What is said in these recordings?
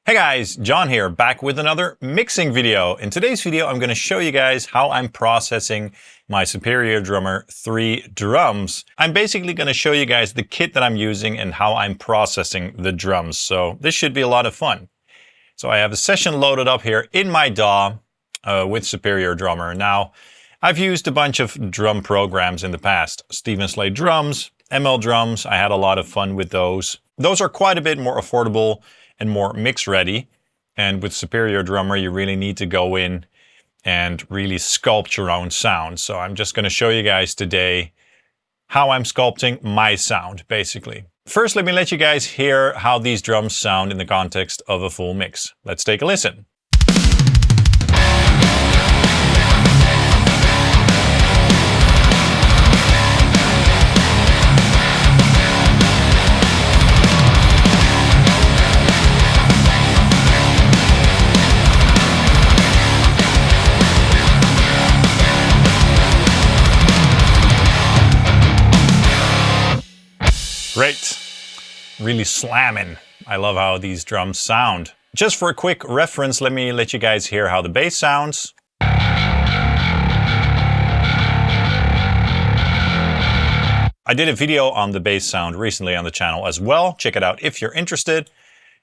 Hey guys, John here, back with another mixing video. In today's video, I'm going to show you guys how I'm processing my Superior Drummer 3 drums. I'm basically going to show you guys the kit that I'm using and how I'm processing the drums. So this should be a lot of fun. So I have a session loaded up here in my DAW with Superior Drummer. Now, I've used a bunch of drum programs in the past. Stephen Slade drums, ML drums. I had a lot of fun with those. Those are quite a bit more affordable and more mix ready. And with Superior Drummer, you really need to go in and really sculpt your own sound. So I'm just going to show you guys today how I'm sculpting my sound, basically. First, let me let you guys hear how these drums sound in the context of a full mix. Let's take a listen. Great. Really slamming. I love how these drums sound. Just for a quick reference, let me let you guys hear how the bass sounds. I did a video on the bass sound recently on the channel as well. Check it out if you're interested.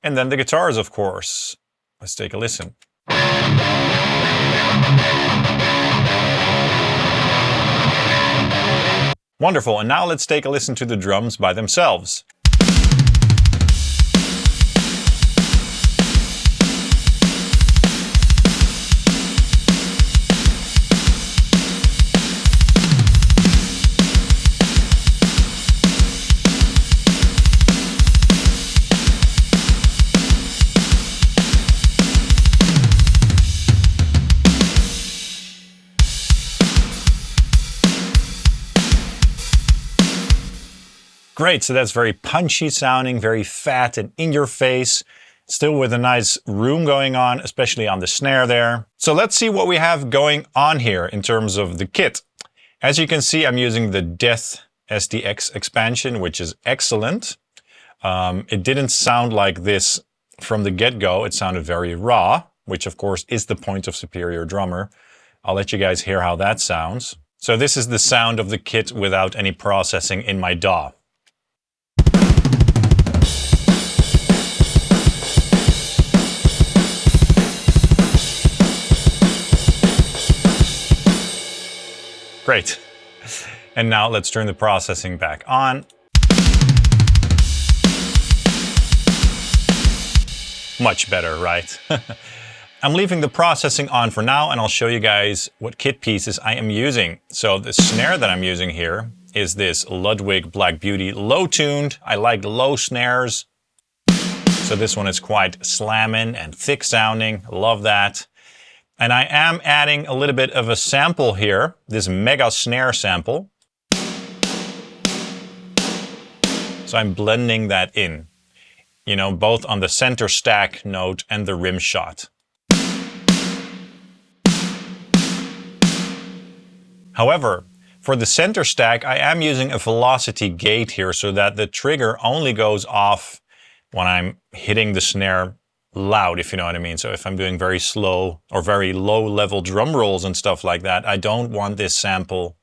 And then the guitars, of course. Let's take a listen. Wonderful, and now let's take a listen to the drums by themselves. Great, so that's very punchy sounding, very fat and in your face, still with a nice room going on, especially on the snare there. So let's see what we have going on here in terms of the kit. As you can see, I'm using the Death SDX expansion, which is excellent. It didn't sound like this from the get-go. It sounded very raw, which of course is the point of Superior Drummer. I'll let you guys hear how that sounds. So this is the sound of the kit without any processing in my DAW. Great. And now let's turn the processing back on. Much better, right? I'm leaving the processing on for now, and I'll show you guys what kit pieces I am using. So the snare that I'm using here is this Ludwig Black Beauty low-tuned. I like low snares. So this one is quite slamming and thick sounding. Love that. And I am adding a little bit of a sample here, this mega snare sample. So I'm blending that in, you know, both on the center stack note and the rim shot. However, for the center stack, I am using a velocity gate here so that the trigger only goes off when I'm hitting the snare loud, if you know what I mean. So if I'm doing very slow or very low level drum rolls and stuff like that, I don't want this sample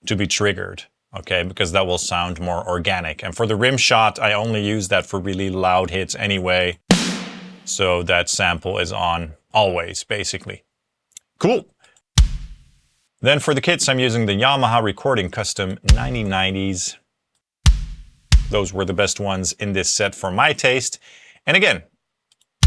to be triggered, okay, because that will sound more organic. And for the rim shot, I only use that for really loud hits anyway. So that sample is on always, basically. Cool. Then for the kits, I'm using the Yamaha Recording Custom 9090s. Those were the best ones in this set for my taste. And again,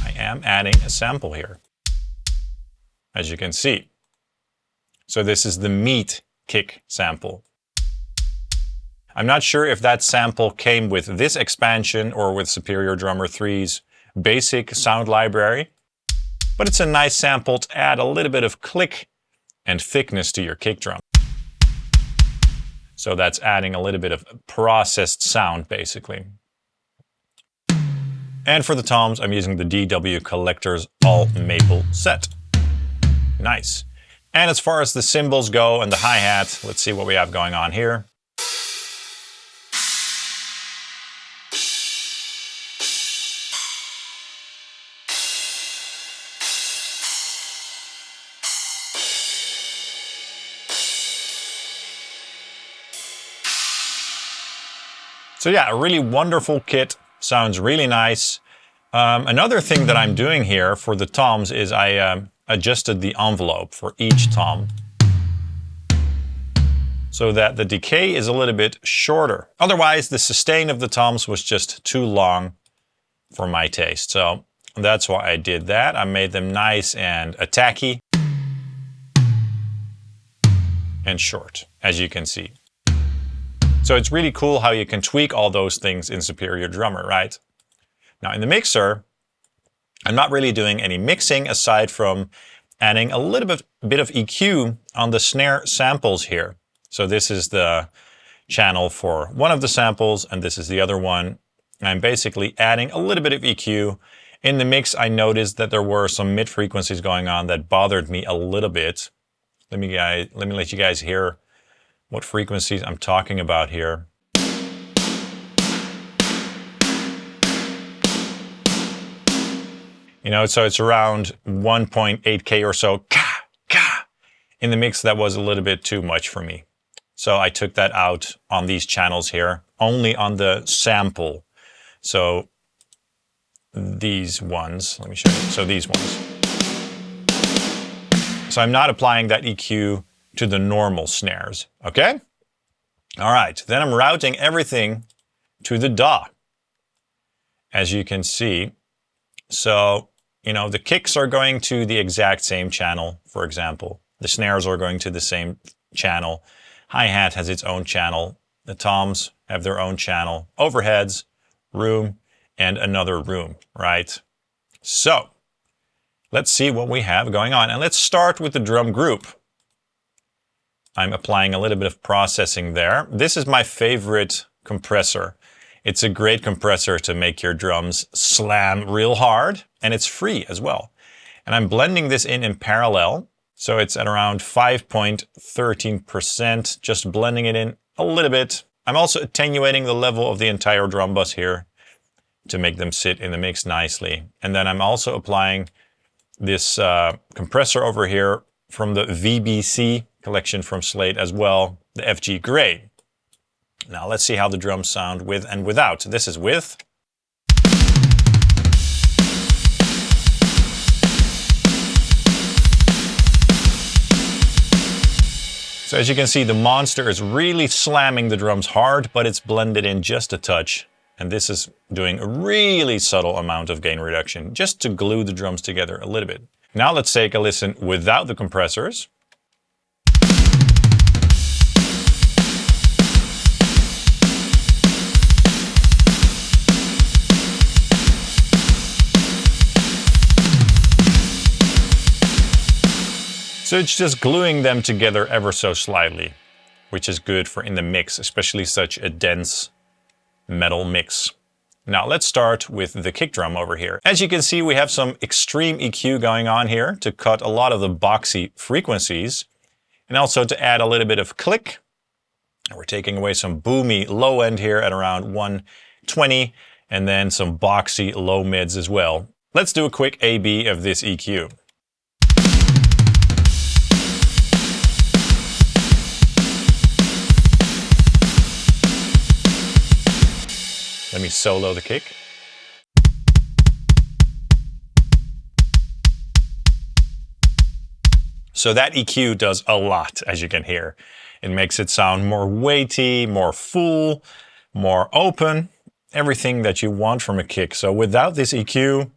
I am adding a sample here, as you can see. So this is the meat kick sample. I'm not sure if that sample came with this expansion or with Superior Drummer 3's basic sound library, but it's a nice sample to add a little bit of click and thickness to your kick drum. So that's adding a little bit of processed sound, basically. And for the toms, I'm using the DW Collector's All Maple set. Nice. And as far as the cymbals go and the hi-hat, let's see what we have going on here. So yeah, a really wonderful kit. Sounds really nice. Another thing that I'm doing here for the toms is I adjusted the envelope for each tom so that the decay is a little bit shorter. Otherwise, the sustain of the toms was just too long for my taste. So that's why I did that. I made them nice and attacky and short, as you can see. So it's really cool how you can tweak all those things in Superior Drummer, right? Now in the mixer, I'm not really doing any mixing aside from adding a little bit of EQ on the snare samples here. So this is the channel for one of the samples and this is the other one. I'm basically adding a little bit of EQ. In the mix, I noticed that there were some mid frequencies going on that bothered me a little bit. Let me let you guys hear what frequencies I'm talking about here. You know, so it's around 1.8K or so. In the mix, that was a little bit too much for me. So I took that out on these channels here, only on the sample. So these ones, let me show you. So these ones. So I'm not applying that EQ to the normal snares, okay? All right, then I'm routing everything to the DAW, as you can see. So, you know, the kicks are going to the exact same channel, for example. The snares are going to the same channel. Hi-hat has its own channel. The toms have their own channel. Overheads, room, and another room, right? So, let's see what we have going on. And let's start with the drum group. I'm applying a little bit of processing there. This is my favorite compressor. It's a great compressor to make your drums slam real hard, and it's free as well. And I'm blending this in parallel. So it's at around 5.13%, just blending it in a little bit. I'm also attenuating the level of the entire drum bus here to make them sit in the mix nicely. And then I'm also applying this compressor over here from the VBC collection from Slate as well, the FG Gray. Now let's see how the drums sound with and without. This is with. So as you can see, the monster is really slamming the drums hard, but it's blended in just a touch. And this is doing a really subtle amount of gain reduction, just to glue the drums together a little bit. Now let's take a listen without the compressors. So it's just gluing them together ever so slightly, which is good for in the mix, especially such a dense metal mix. Now let's start with the kick drum over here. As you can see, we have some extreme EQ going on here to cut a lot of the boxy frequencies and also to add a little bit of click. And we're taking away some boomy low end here at around 120 and then some boxy low mids as well. Let's do a quick A/B of this EQ. Let me solo the kick. So that EQ does a lot, as you can hear. It makes it sound more weighty, more full, more open, everything that you want from a kick. So without this EQ,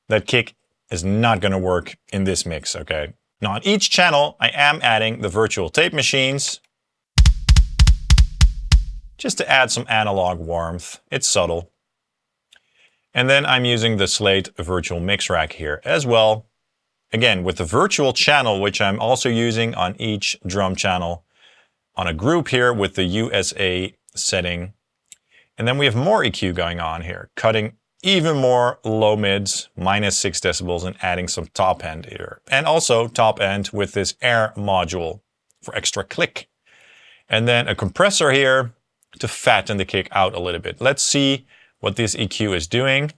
that kick is not going to work in this mix, okay? Now on each channel, I am adding the virtual tape machines, just to add some analog warmth. It's subtle. And then I'm using the Slate virtual mix rack here as well. Again, with the virtual channel, which I'm also using on each drum channel on a group here with the USA setting. And then we have more EQ going on here, cutting even more low mids, -6 decibels, and adding some top end here. And also top end with this air module for extra click. And then a compressor here to fatten the kick out a little bit. Let's see what this EQ is doing.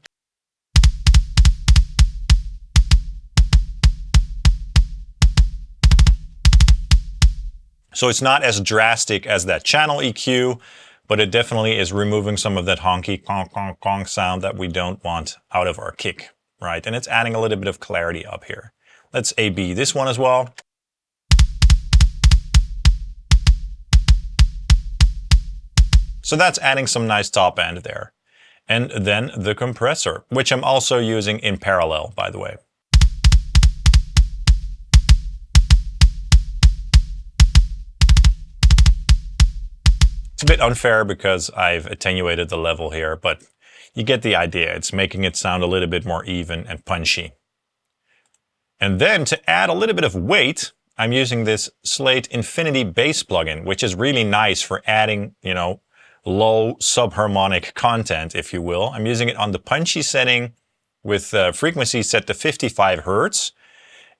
So it's not as drastic as that channel EQ, but it definitely is removing some of that honky conk conk conk sound that we don't want out of our kick, right? And it's adding a little bit of clarity up here. Let's A/B this one as well. So that's adding some nice top end there. And then the compressor, which I'm also using in parallel, by the way. It's a bit unfair because I've attenuated the level here, but you get the idea. It's making it sound a little bit more even and punchy. And then to add a little bit of weight, I'm using this Slate Infinity Bass plugin, which is really nice for adding, you know, low subharmonic content, if you will. I'm using it on the punchy setting with frequency set to 55 Hertz.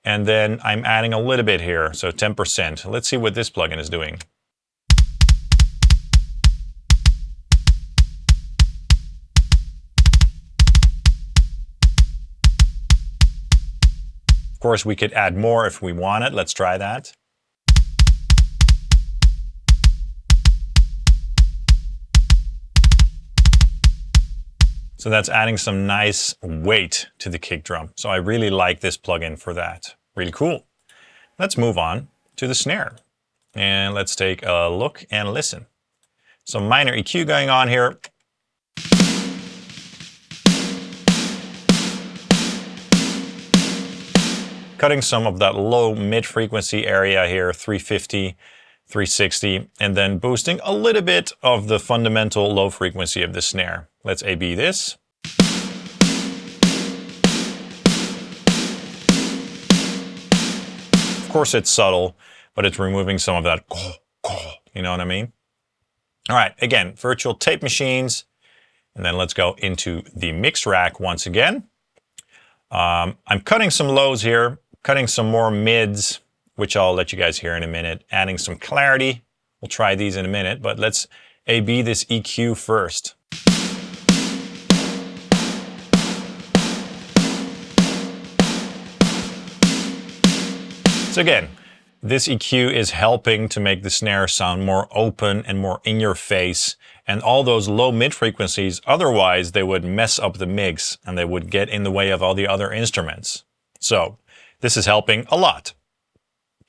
And then I'm adding a little bit here, so 10%. Let's see what this plugin is doing. Of course, we could add more if we wanted. Let's try that. So that's adding some nice weight to the kick drum. So I really like this plugin for that. Really cool. Let's move on to the snare. And let's take a look and listen. Some minor EQ going on here. Cutting some of that low mid frequency area here, 350, 360, and then boosting a little bit of the fundamental low frequency of the snare. Let's A/B this. Of course it's subtle, but it's removing some of that, you know what I mean? All right, again, virtual tape machines, and then let's go into the mix rack once again. I'm cutting some lows here, cutting some more mids, which I'll let you guys hear in a minute, adding some clarity. We'll try these in a minute, but let's A/B this EQ first. So again, this EQ is helping to make the snare sound more open and more in your face. And all those low mid frequencies, otherwise they would mess up the mix and they would get in the way of all the other instruments. So this is helping a lot.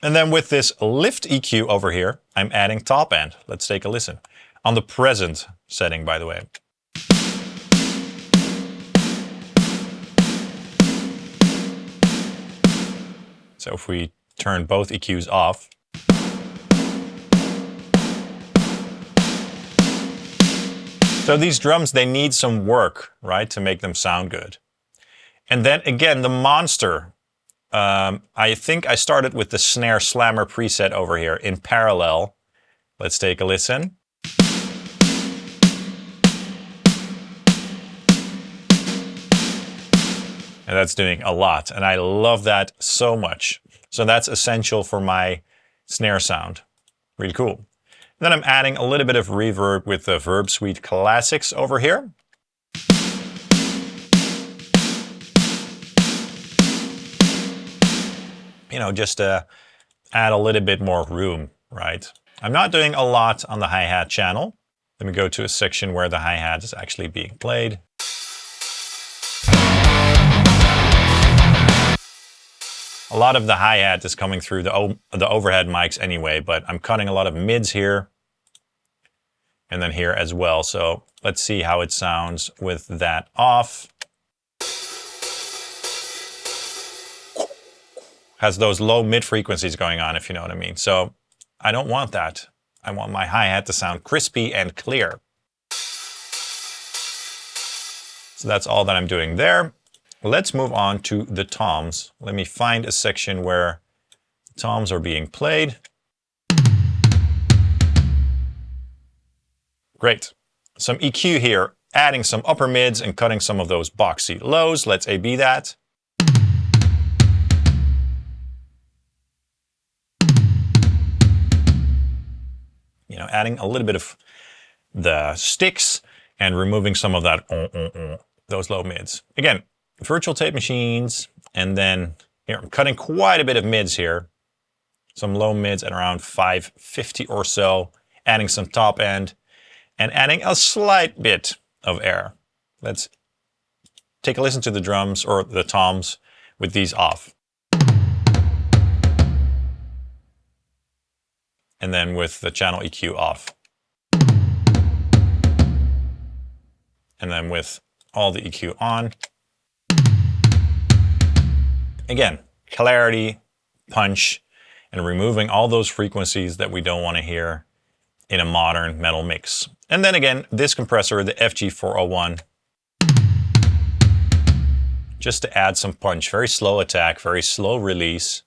And then with this lift EQ over here, I'm adding top end. Let's take a listen. On the present setting, by the way. So if we turn both EQs off, so these drums, they need some work, right, to make them sound good. And then again, the monster. I think I started with the snare slammer preset over here in parallel. Let's take a listen. And that's doing a lot, and I love that so much. So that's essential for my snare sound. Really cool. Then I'm adding a little bit of reverb with the Verb Suite Classics over here. You know, just to add a little bit more room, right? I'm not doing a lot on the hi-hat channel. Let me go to a section where the hi-hat is actually being played. A lot of the hi-hat is coming through the overhead mics anyway, but I'm cutting a lot of mids here and then here as well. So let's see how it sounds with that off. Has those low mid frequencies going on, if you know what I mean. So I don't want that. I want my hi-hat to sound crispy and clear. So that's all that I'm doing there. Let's move on to the toms. Let me find a section where toms are being played. Great. Some EQ here, adding some upper mids and cutting some of those boxy lows. Let's A/B that. You know, adding a little bit of the sticks and removing some of that those low mids. Again, virtual tape machines, and then here I'm cutting quite a bit of mids here. Some low mids at around 550 or so, adding some top end, and adding a slight bit of air. Let's take a listen to the drums or the toms with these off. And then with the channel EQ off. And then with all the EQ on. Again, clarity, punch, and removing all those frequencies that we don't want to hear in a modern metal mix. And then again, this compressor, the FG401, just to add some punch. Very slow attack, very slow release.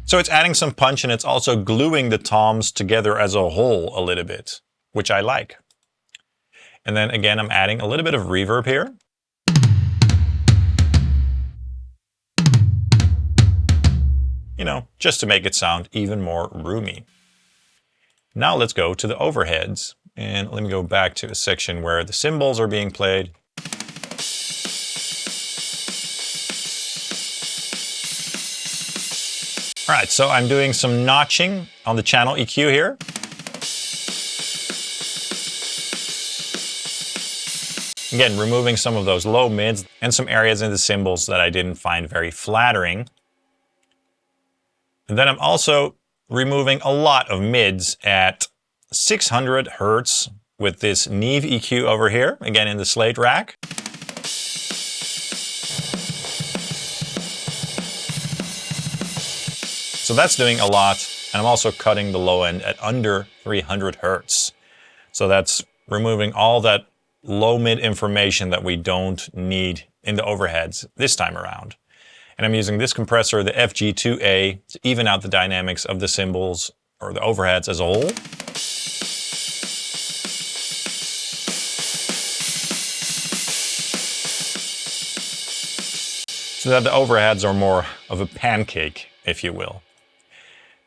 So it's adding some punch, and it's also gluing the toms together as a whole a little bit, which I like. And then again, I'm adding a little bit of reverb here. You know, just to make it sound even more roomy. Now let's go to the overheads. And let me go back to a section where the cymbals are being played. All right, so I'm doing some notching on the channel EQ here. Again, removing some of those low mids and some areas in the cymbals that I didn't find very flattering. And then I'm also removing a lot of mids at 600 Hertz with this Neve EQ over here, again in the slate rack. So that's doing a lot, and I'm also cutting the low end at under 300 Hertz. So that's removing all that low mid information that we don't need in the overheads this time around. And I'm using this compressor, the FG2A, to even out the dynamics of the cymbals or the overheads as a whole. So that the overheads are more of a pancake, if you will.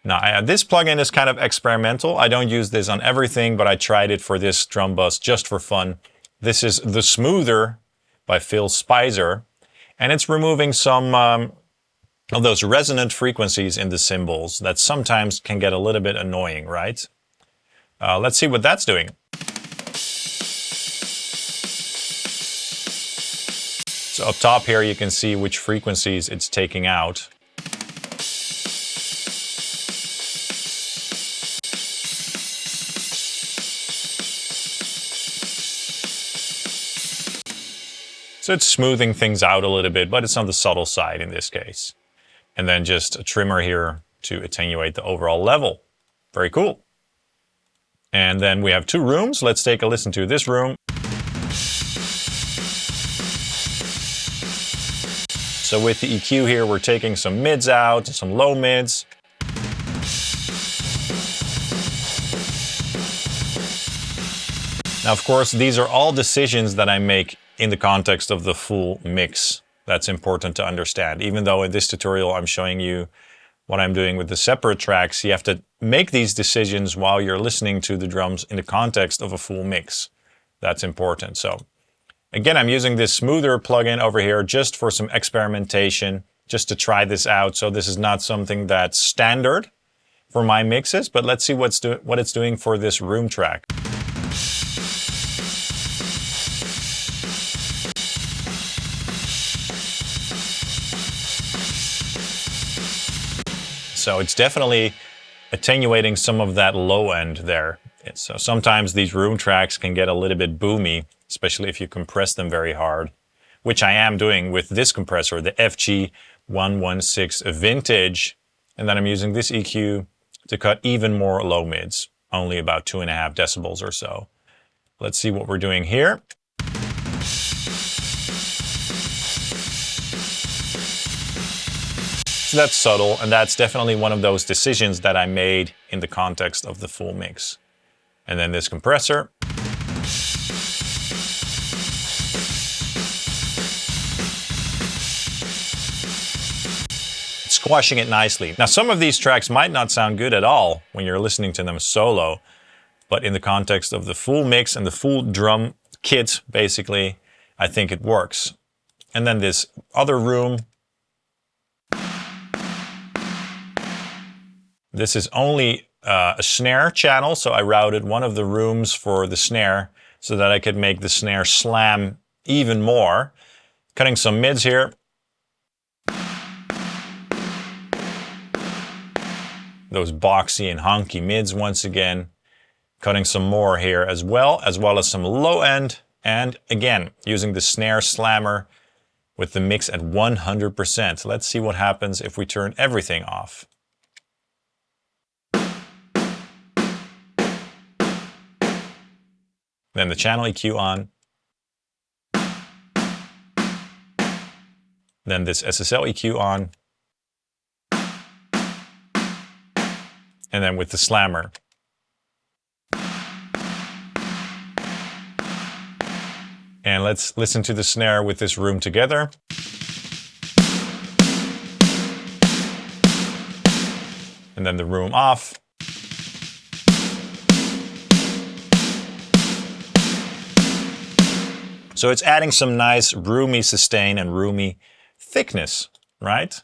Now, this plugin is kind of experimental. I don't use this on everything, but I tried it for this drum bus just for fun. This is The Smoother by Phil Spicer, and it's removing some of those resonant frequencies in the cymbals that sometimes can get a little bit annoying, right? Let's see what that's doing. So up top here, you can see which frequencies it's taking out. So it's smoothing things out a little bit, but it's on the subtle side in this case. And then just a trimmer here to attenuate the overall level. Very cool. And then we have two rooms. Let's take a listen to this room. So with the EQ here, we're taking some mids out, some low mids. Now, of course, these are all decisions that I make in the context of the full mix. That's important to understand. Even though in this tutorial I'm showing you what I'm doing with the separate tracks, you have to make these decisions while you're listening to the drums in the context of a full mix. That's important. So again, I'm using this Smoother plugin over here just for some experimentation, just to try this out. So this is not something that's standard for my mixes, but let's see what it's doing for this room track. So it's definitely attenuating some of that low end there. So sometimes these room tracks can get a little bit boomy, especially if you compress them very hard, which I am doing with this compressor, the FG116 Vintage. And then I'm using this EQ to cut even more low mids, only about 2.5 decibels or so. Let's see what we're doing here. So that's subtle, and that's definitely one of those decisions that I made in the context of the full mix. And then this compressor. It's squashing it nicely. Now, some of these tracks might not sound good at all when you're listening to them solo, but in the context of the full mix and the full drum kit, basically, I think it works. And then this other room. This is only a snare channel, so I routed one of the rooms for the snare so that I could make the snare slam even more. Cutting some mids here. Those boxy and honky mids once again. Cutting some more here as well as some low end. And again, using the snare slammer with the mix at 100%. Let's see what happens if we turn everything off. Then the channel EQ on. Then this SSL EQ on. And then with the slammer. And let's listen to the snare with this room together. And then the room off. So it's adding some nice roomy sustain and roomy thickness, right?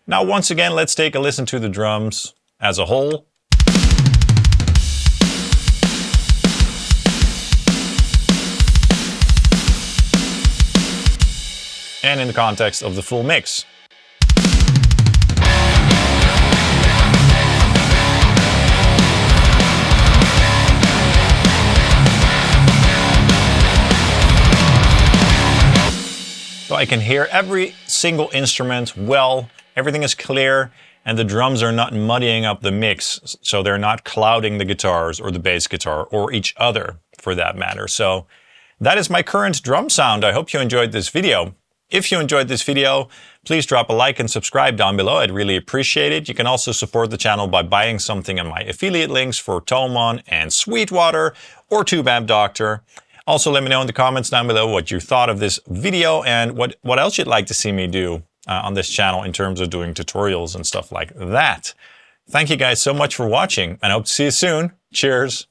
Now once again, let's take a listen to the drums as a whole. And in the context of the full mix. So I can hear every single instrument well, everything is clear, and the drums are not muddying up the mix, so they're not clouding the guitars or the bass guitar or each other for that matter. So that is my current drum sound. I hope you enjoyed this video. If you enjoyed this video, please drop a like and subscribe down below. I'd really appreciate it. You can also support the channel by buying something in my affiliate links for Thomann and Sweetwater or TubeAmp Doctor. Also, let me know in the comments down below what you thought of this video and what else you'd like to see me do on this channel in terms of doing tutorials and stuff like that. Thank you guys so much for watching, and I hope to see you soon. Cheers!